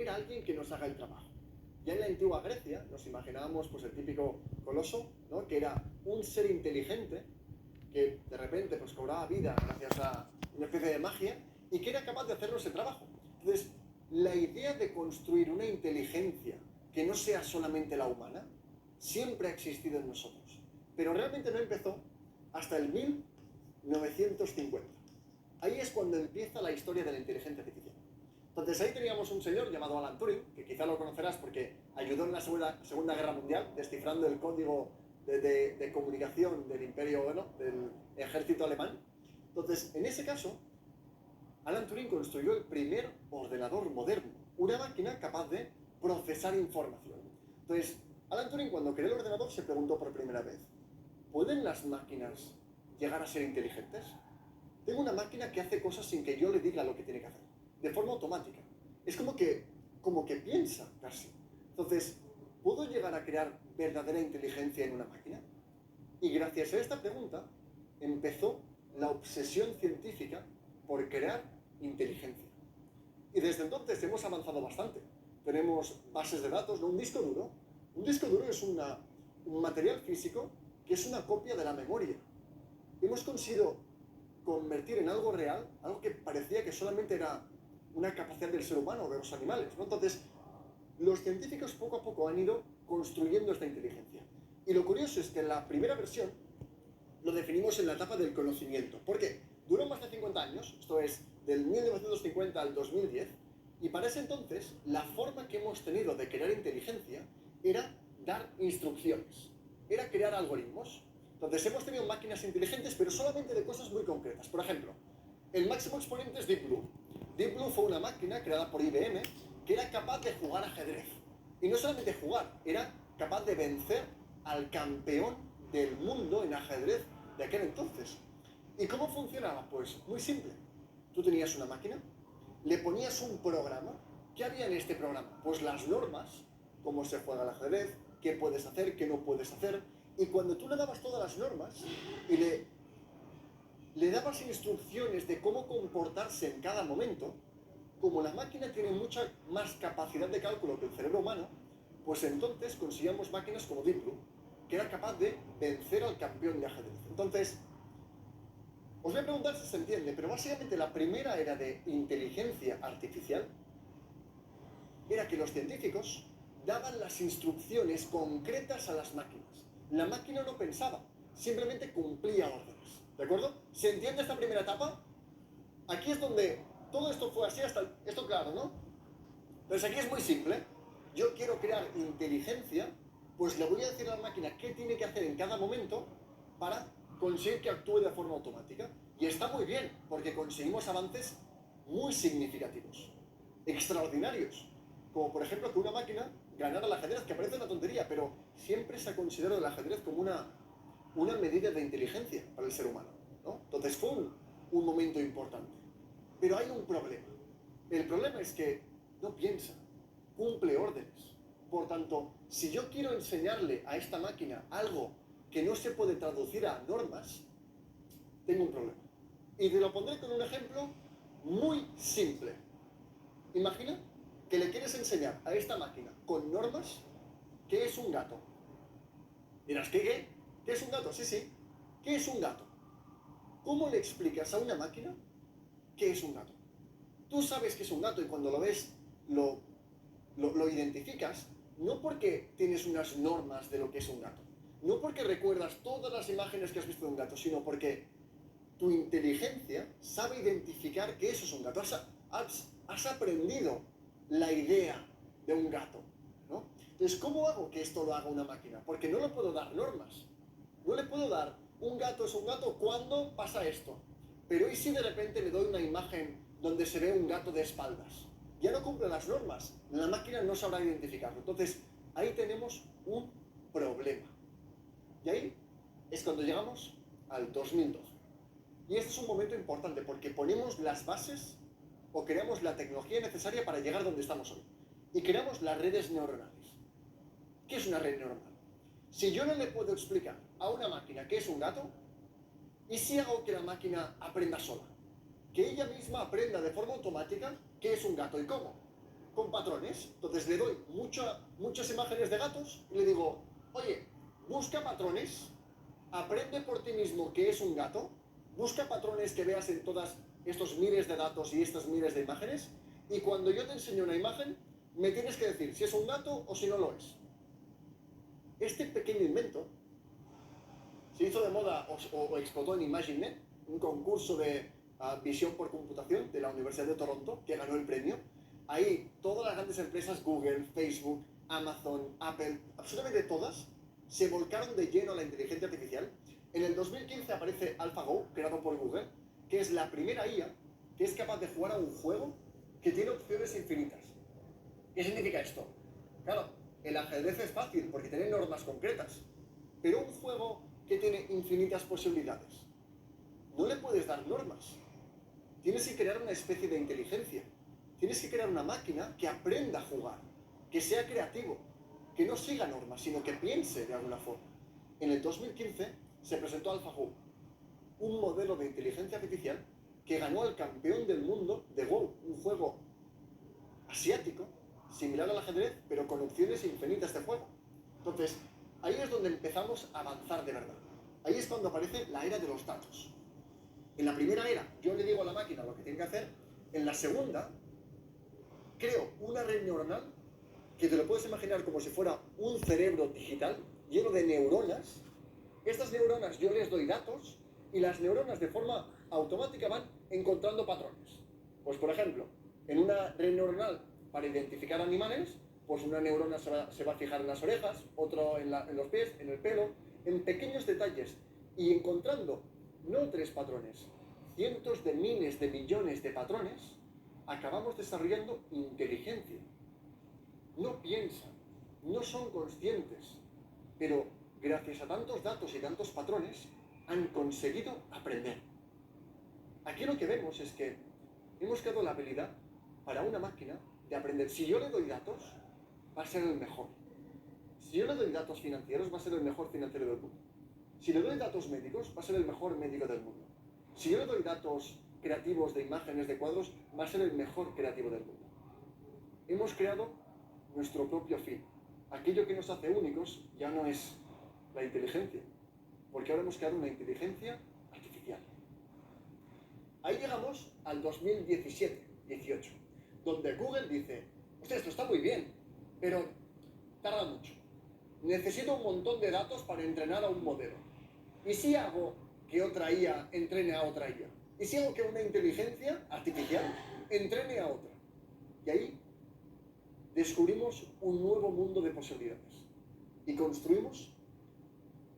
alguien que nos haga el trabajo. Ya en la antigua Grecia nos imaginábamos pues, el típico coloso, ¿no? Que era un ser inteligente que de repente pues, cobraba vida gracias a una especie de magia y que era capaz de hacernos el trabajo. Entonces, la idea de construir una inteligencia que no sea solamente la humana siempre ha existido en nosotros, pero realmente no empezó hasta el 1950. Ahí es cuando empieza la historia de la inteligencia artificial. Entonces ahí teníamos un señor llamado Alan Turing, que quizá lo conocerás porque ayudó en la Segunda Guerra Mundial, descifrando el código de comunicación del imperio, bueno, del ejército alemán. Entonces, en ese caso, Alan Turing construyó el primer ordenador moderno, una máquina capaz de procesar información. Entonces, Alan Turing cuando creó el ordenador se preguntó por primera vez, ¿pueden las máquinas llegar a ser inteligentes? Tengo una máquina que hace cosas sin que yo le diga lo que tiene que hacer, de forma automática. Es como que piensa casi. Entonces, ¿puedo llegar a crear verdadera inteligencia en una máquina? Y gracias a esta pregunta empezó la obsesión científica por crear inteligencia. Y desde entonces hemos avanzado bastante. Tenemos bases de datos, ¿no? Un disco duro. Un disco duro es un material físico que es una copia de la memoria. Hemos conseguido convertir en algo real, algo que parecía que solamente era una capacidad del ser humano o de los animales, ¿no? Entonces, los científicos poco a poco han ido construyendo esta inteligencia. Y lo curioso es que la primera versión lo definimos en la etapa del conocimiento. ¿Por qué? Duró más de 50 años, esto es, del 1950 al 2010, y para ese entonces, la forma que hemos tenido de crear inteligencia era dar instrucciones, era crear algoritmos. Entonces hemos tenido máquinas inteligentes, pero solamente de cosas muy concretas. Por ejemplo, el máximo exponente es Deep Blue. Deep Blue fue una máquina creada por IBM que era capaz de jugar ajedrez. Y no solamente jugar, era capaz de vencer al campeón del mundo en ajedrez de aquel entonces. ¿Y cómo funcionaba? Pues muy simple. Tú tenías una máquina, le ponías un programa. ¿Qué había en este programa? Pues las normas, cómo se juega el ajedrez, qué puedes hacer, qué no puedes hacer. Y cuando tú le dabas todas las normas y le dabas instrucciones de cómo comportarse en cada momento, como la máquina tiene mucha más capacidad de cálculo que el cerebro humano, pues entonces conseguíamos máquinas como Deep Blue, que era capaz de vencer al campeón de ajedrez. Entonces, os voy a preguntar si se entiende, pero básicamente la primera era de inteligencia artificial, era que los científicos daban las instrucciones concretas a las máquinas. La máquina no pensaba, simplemente cumplía órdenes. ¿De acuerdo? ¿Se entiende esta primera etapa? Aquí es donde todo esto fue así hasta esto claro, ¿no? Entonces aquí es muy simple. Yo quiero crear inteligencia, pues le voy a decir a la máquina qué tiene que hacer en cada momento para conseguir que actúe de forma automática. Y está muy bien, porque conseguimos avances muy significativos, extraordinarios. Como por ejemplo que una máquina ganara el ajedrez, que parece una tontería, pero siempre se ha considerado el ajedrez como una medida de inteligencia para el ser humano, ¿no? Entonces fue un momento importante. Pero hay un problema. El problema es que no piensa, cumple órdenes. Por tanto, si yo quiero enseñarle a esta máquina algo que no se puede traducir a normas, tengo un problema. Y te lo pondré con un ejemplo muy simple. Imagina que le quieres enseñar a esta máquina con normas qué es un gato. Dirás, ¿qué? ¿Qué es un gato? Sí, sí. ¿Qué es un gato? ¿Cómo le explicas a una máquina qué es un gato? Tú sabes que es un gato y cuando lo ves lo identificas, no porque tienes unas normas de lo que es un gato, no porque recuerdas todas las imágenes que has visto de un gato, sino porque tu inteligencia sabe identificar que eso es un gato. Has aprendido la idea de un gato, ¿no? Entonces, ¿cómo hago que esto lo haga una máquina? Porque no le puedo dar normas. No le puedo dar un gato es un gato cuando pasa esto. Pero ¿y si de repente le doy una imagen donde se ve un gato de espaldas? Ya no cumple las normas. La máquina no sabrá identificarlo. Entonces, ahí tenemos un problema. Y ahí es cuando llegamos al 2012. Y este es un momento importante porque ponemos las bases o creamos la tecnología necesaria para llegar donde estamos hoy. Y creamos las redes neuronales. ¿Qué es una red neuronal? Si yo no le puedo explicar a una máquina qué es un gato, ¿y si hago que la máquina aprenda sola? Que ella misma aprenda de forma automática qué es un gato y cómo. con patrones. Entonces le doy muchas imágenes de gatos y le digo, oye, busca patrones, aprende por ti mismo qué es un gato, busca patrones que veas en todos estos miles de datos y estas miles de imágenes, y cuando yo te enseño una imagen, me tienes que decir si es un gato o si no lo es. Este pequeño invento se hizo de moda o explotó en ImagineNet, un concurso de visión por computación de la Universidad de Toronto, que ganó el premio. Ahí todas las grandes empresas, Google, Facebook, Amazon, Apple, absolutamente todas, se volcaron de lleno a la inteligencia artificial. En el 2015 aparece AlphaGo, creado por Google, que es la primera IA que es capaz de jugar a un juego que tiene opciones infinitas. ¿Qué significa esto? Claro, el ajedrez es fácil porque tiene normas concretas, pero un juego que tiene infinitas posibilidades, no le puedes dar normas. Tienes que crear una especie de inteligencia. Tienes que crear una máquina que aprenda a jugar, que sea creativo, que no siga normas, sino que piense de alguna forma. En el 2015 se presentó AlphaGo, un modelo de inteligencia artificial que ganó al campeón del mundo de Go, un juego asiático, similar al ajedrez, pero con opciones infinitas de juego. Entonces, ahí es donde empezamos a avanzar de verdad. Ahí es cuando aparece la era de los datos. En la primera era, yo le digo a la máquina lo que tiene que hacer. En la segunda, creo una red neuronal que te lo puedes imaginar como si fuera un cerebro digital lleno de neuronas. Estas neuronas yo les doy datos y las neuronas de forma automática van encontrando patrones. Pues por ejemplo, en una red neuronal para identificar animales, pues una neurona se va a fijar en las orejas, otro en los pies, en el pelo, en pequeños detalles, y encontrando no 3 patrones, cientos de miles de millones de patrones, acabamos desarrollando inteligencia. No piensan, no son conscientes, pero gracias a tantos datos y tantos patrones han conseguido aprender. Aquí lo que vemos es que hemos creado la habilidad para una máquina de aprender. Si yo le doy datos, va a ser el mejor. Si yo le doy datos financieros, va a ser el mejor financiero del mundo. Si le doy datos médicos, va a ser el mejor médico del mundo. Si yo le doy datos creativos de imágenes, de cuadros, va a ser el mejor creativo del mundo. Hemos creado nuestro propio fin. Aquello que nos hace únicos ya no es la inteligencia, porque ahora hemos creado una inteligencia artificial. Ahí llegamos al 2017-18, donde Google dice, hostia, esto está muy bien, pero tarda mucho. Necesito un montón de datos para entrenar a un modelo. ¿Y si hago que otra IA entrene a otra IA? ¿Y si hago que una inteligencia artificial entrene a otra? Y ahí descubrimos un nuevo mundo de posibilidades y construimos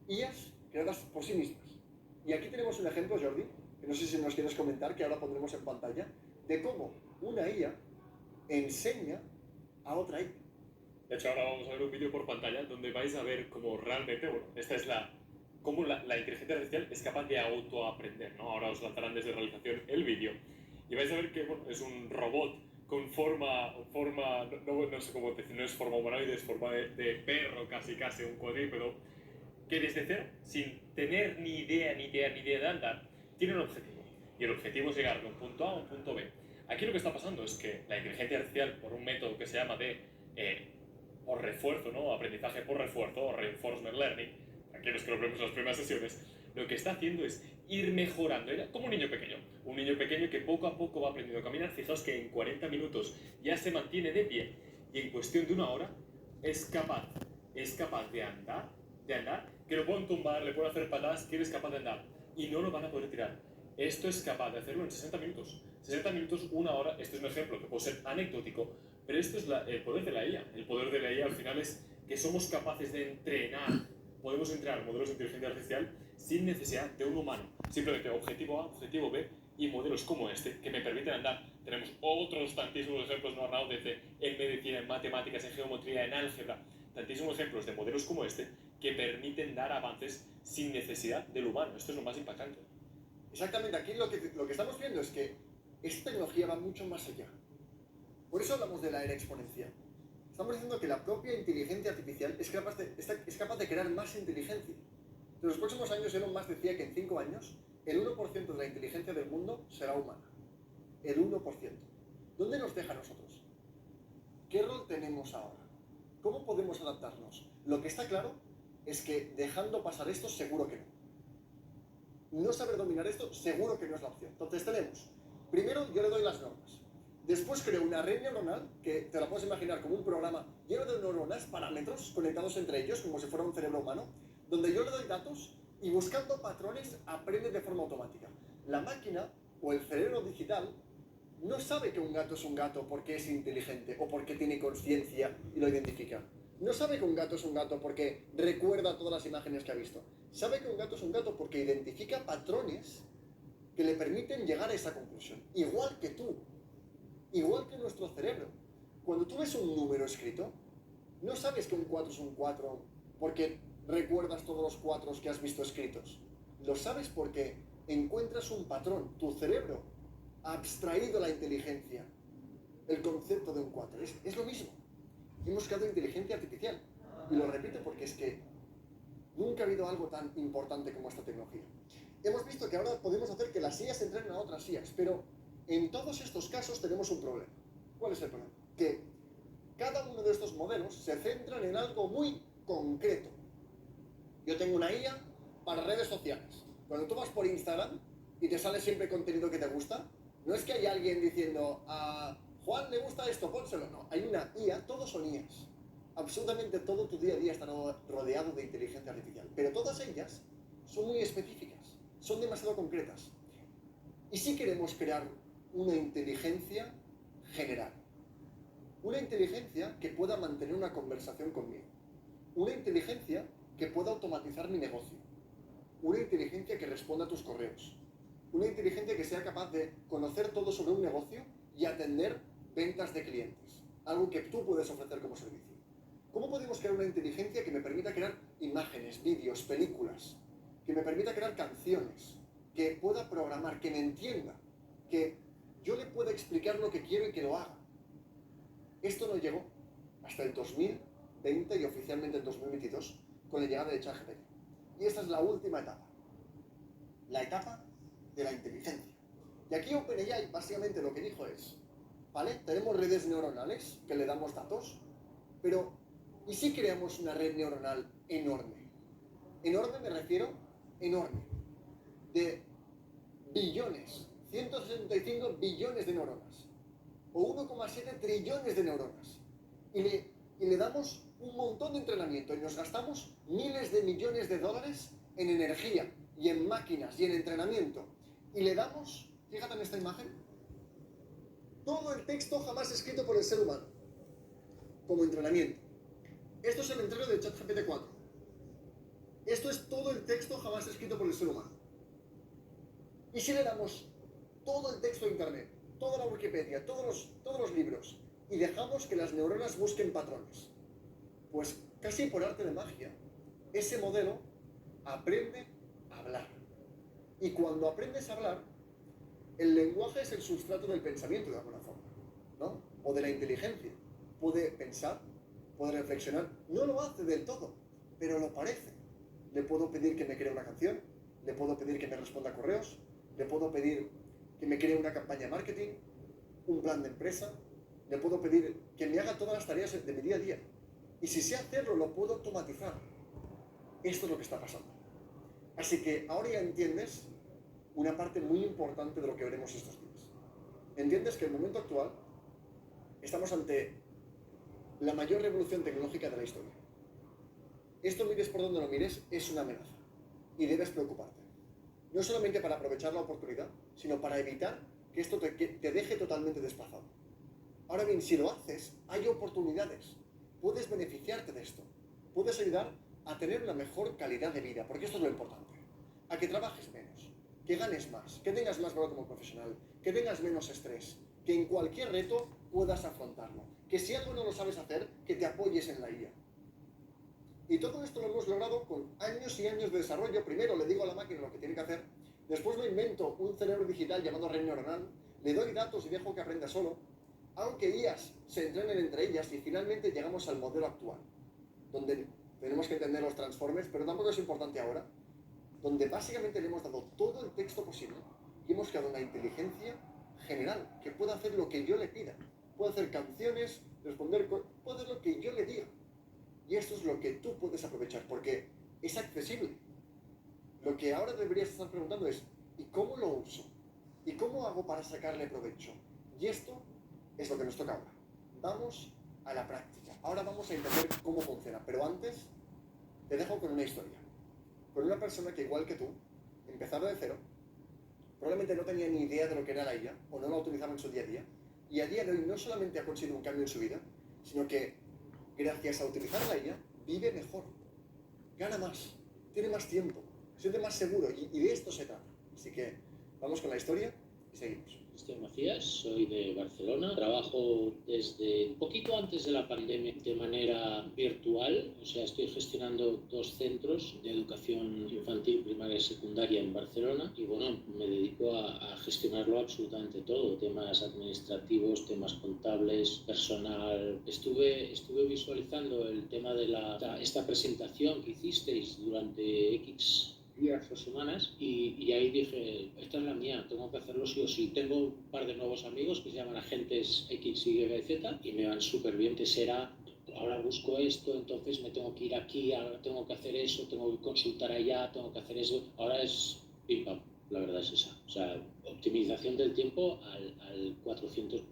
IAs creadas por sí mismas. Y aquí tenemos un ejemplo, Jordi, que no sé si nos quieres comentar, que ahora pondremos en pantalla, de cómo una IA enseña a otra IA. De hecho, ahora vamos a ver un vídeo por pantalla donde vais a ver cómo realmente, bueno, esta es cómo la inteligencia artificial es capaz de autoaprender, ¿no? Ahora os lanzarán desde realización el vídeo y vais a ver que, bueno, es un robot con forma no sé cómo decir, no es forma humanoide, es forma de perro, casi, un cuadrúpedo, que desde cero, sin tener ni idea de andar, tiene un objetivo. Y el objetivo es llegar de un punto A a un punto B. Aquí lo que está pasando es que la inteligencia artificial, por un método que se llama por refuerzo, ¿no? Aprendizaje por refuerzo, o reinforcement learning, aquellos que lo vemos en las primeras sesiones, lo que está haciendo es ir mejorando. Era como un niño pequeño que poco a poco va aprendiendo a caminar. Fijaos que en 40 minutos ya se mantiene de pie y en cuestión de una hora es capaz de andar, que lo pueden tumbar, le pueden hacer patadas, que eres capaz de andar y no lo van a poder tirar. Esto es capaz de hacerlo en 60 minutos. 60 minutos, una hora. Este es un ejemplo que puede ser anecdótico, pero esto es el poder de la IA. El poder de la IA al final es que somos capaces de entrenar. Podemos entrenar modelos de inteligencia artificial sin necesidad de un humano. Simplemente objetivo A, objetivo B y modelos como este que me permiten andar. Tenemos otros tantísimos ejemplos, no Arnau, desde en medicina, en matemáticas, en geometría, en álgebra. Tantísimos ejemplos de modelos como este que permiten dar avances sin necesidad del humano. Esto es lo más impactante. Exactamente, aquí lo que estamos viendo es que esta tecnología va mucho más allá. Por eso hablamos de la era exponencial. Estamos diciendo que la propia inteligencia artificial es capaz de crear más inteligencia. En los próximos años, Elon Musk decía que en 5 años, el 1% de la inteligencia del mundo será humana. El 1%. ¿Dónde nos deja a nosotros? ¿qué rol tenemos ahora? ¿Cómo podemos adaptarnos? Lo que está claro es que dejando pasar esto, seguro que no. No saber dominar esto, seguro que no es la opción. Entonces tenemos, primero yo le doy las normas. Después creo una red neuronal, que te la puedes imaginar como un programa lleno de neuronas, parámetros conectados entre ellos, como si fuera un cerebro humano, donde yo le doy datos y buscando patrones aprende de forma automática. La máquina o el cerebro digital no sabe que un gato es un gato porque es inteligente o porque tiene conciencia y lo identifica. No sabe que un gato es un gato porque recuerda todas las imágenes que ha visto. Sabe que un gato es un gato porque identifica patrones que le permiten llegar a esa conclusión. Igual que tú, igual que nuestro cerebro. Cuando tú ves un número escrito, no sabes que un 4 es un 4 porque recuerdas todos los 4 que has visto escritos. Lo sabes porque encuentras un patrón. Tu cerebro ha abstraído la inteligencia, el concepto de un 4. Es lo mismo. Hemos creado inteligencia artificial. Y lo repito porque es que nunca ha habido algo tan importante como esta tecnología. Hemos visto que ahora podemos hacer que las IAs entrenen a otras IAs, pero en todos estos casos tenemos un problema. ¿Cuál es el problema? Que cada uno de estos modelos se centran en algo muy concreto. Yo tengo una IA para redes sociales. Cuando tú vas por Instagram y te sale siempre contenido que te gusta, no es que hay alguien diciendo a Juan le gusta esto, pónselo. No, hay una IA, todos son IAs. Absolutamente todo tu día a día está rodeado de inteligencia artificial. Pero todas ellas son muy específicas, son demasiado concretas. Y sí queremos crear una inteligencia general. Una inteligencia que pueda mantener una conversación conmigo. Una inteligencia que pueda automatizar mi negocio. Una inteligencia que responda a tus correos. Una inteligencia que sea capaz de conocer todo sobre un negocio y atender ventas de clientes. Algo que tú puedes ofrecer como servicio. ¿Cómo podemos crear una inteligencia que me permita crear imágenes, vídeos, películas? Que me permita crear canciones. Que pueda programar, que me entienda. Que yo le pueda explicar lo que quiero y que lo haga. Esto no llegó hasta el 2020 y oficialmente el 2022 con la llegada de ChatGPT. Y esta es la última etapa. La etapa de la inteligencia. Y aquí OpenAI básicamente lo que dijo es, ¿vale? Tenemos redes neuronales que le damos datos, pero ¿y si creamos una red neuronal enorme? Enorme me refiero, enorme. De billones, 165 billones de neuronas. O 1,7 trillones de neuronas. Y le damos un montón de entrenamiento y nos gastamos miles de millones de dólares en energía y en máquinas y en entrenamiento. Y le damos, fíjate en esta imagen, todo el texto jamás escrito por el ser humano, como entrenamiento. Esto es el entreno de ChatGPT 4. Esto es todo el texto jamás escrito por el ser humano. Y si le damos todo el texto de Internet, toda la Wikipedia, todos los libros, y dejamos que las neuronas busquen patrones, pues casi por arte de magia, ese modelo aprende a hablar. Y cuando aprendes a hablar, el lenguaje es el sustrato del pensamiento de alguna forma, ¿no? O de la inteligencia. Puede pensar, puede reflexionar. No lo hace del todo, pero lo parece. Le puedo pedir que me cree una canción, le puedo pedir que me responda a correos, le puedo pedir que me cree una campaña de marketing, un plan de empresa, le puedo pedir que me haga todas las tareas de mi día a día. Y si sé hacerlo, lo puedo automatizar. Esto es lo que está pasando. Así que ahora ya entiendes una parte muy importante de lo que veremos estos días. Entiendes que en el momento actual estamos ante la mayor revolución tecnológica de la historia. Esto, mires por donde lo mires, es una amenaza. Y debes preocuparte. No solamente para aprovechar la oportunidad, sino para evitar que esto te deje totalmente desplazado. Ahora bien, si lo haces, hay oportunidades. Puedes beneficiarte de esto. Puedes ayudar a tener una mejor calidad de vida, porque esto es lo importante. A que trabajes menos, que ganes más, que tengas más valor como profesional, que tengas menos estrés, que en cualquier reto puedas afrontarlo. Que si algo no lo sabes hacer, que te apoyes en la IA. Y todo esto lo hemos logrado con años y años de desarrollo. Primero le digo a la máquina lo que tiene que hacer, después me invento un cerebro digital llamado red neuronal, le doy datos y dejo que aprenda solo, aunque IAs se entrenen entre ellas y finalmente llegamos al modelo actual, donde tenemos que entender los transformers, pero tampoco es importante ahora, donde básicamente le hemos dado todo el texto posible y hemos creado una inteligencia general que puede hacer lo que yo le pida. Puede hacer canciones, responder, puede hacer lo que yo le diga. Y esto es lo que tú puedes aprovechar, porque es accesible. Lo que ahora deberías estar preguntando es, ¿y cómo lo uso? ¿Y cómo hago para sacarle provecho? Y esto es lo que nos toca ahora. Vamos a la práctica. Ahora vamos a entender cómo funciona. Pero antes, te dejo con una historia. Con una persona que, igual que tú, empezaba de cero, probablemente no tenía ni idea de lo que era la IA, o no la utilizaba en su día a día, y a día de hoy no solamente ha conseguido un cambio en su vida, sino que, gracias a utilizar la IA, vive mejor, gana más, tiene más tiempo, se siente más seguro, y de esto se trata. Así que vamos con la historia y seguimos. Cristian Macías, soy de Barcelona, trabajo desde un poquito antes de la pandemia de manera virtual, o sea, estoy gestionando 2 centros de educación infantil, primaria y secundaria en Barcelona y bueno, me dedico a gestionarlo absolutamente todo, temas administrativos, temas contables, personal. Estuve visualizando el tema de esta presentación que hicisteis durante X días o semanas y ahí dije, esta es la mía, tengo que hacerlo sí o sí. Tengo un par de nuevos amigos que se llaman agentes X, Y, Z y me van súper bien, que será, ahora busco esto, entonces me tengo que ir aquí, ahora tengo que hacer eso, tengo que consultar allá, tengo que hacer eso. Ahora es pim pam, la verdad es esa. O sea, optimización del tiempo al 400%.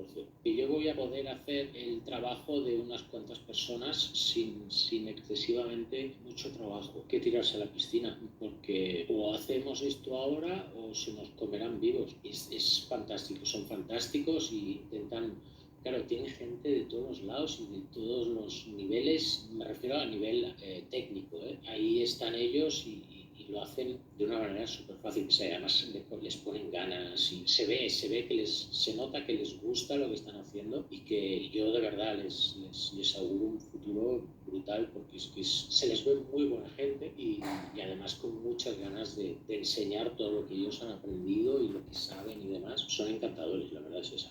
Y yo voy a poder hacer el trabajo de unas cuantas personas sin excesivamente mucho trabajo que tirarse a la piscina, porque o hacemos esto ahora o se nos comerán vivos. Es fantástico, son fantásticos y intentan. Claro, tienen gente de todos los lados y de todos los niveles, me refiero a nivel técnico, ¿eh? Ahí están ellos y lo hacen de una manera súper fácil. O sea, además les ponen ganas y se ve que se nota que les gusta lo que están haciendo y que yo de verdad les auguro un futuro brutal porque es que se les ve muy buena gente y además con muchas ganas de enseñar todo lo que ellos han aprendido y lo que saben y demás. Son encantadores, la verdad es esa.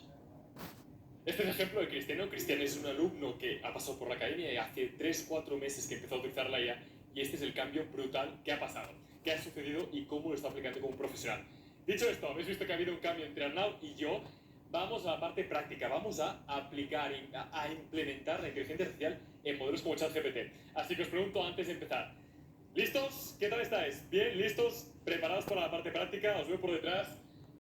Este es el ejemplo de Cristiano. Cristiano es un alumno que ha pasado por la academia y hace 3-4 meses que empezó a utilizar la IA y este es el cambio brutal que ha pasado, qué ha sucedido y cómo lo está aplicando como un profesional. Dicho esto, habéis visto que ha habido un cambio entre Arnau y yo. Vamos a la parte práctica, vamos a aplicar, a implementar la inteligencia artificial en modelos como ChatGPT. Así que os pregunto antes de empezar, ¿listos? ¿Qué tal estáis? ¿Bien? ¿Listos? ¿Preparados para la parte práctica? Os veo por detrás.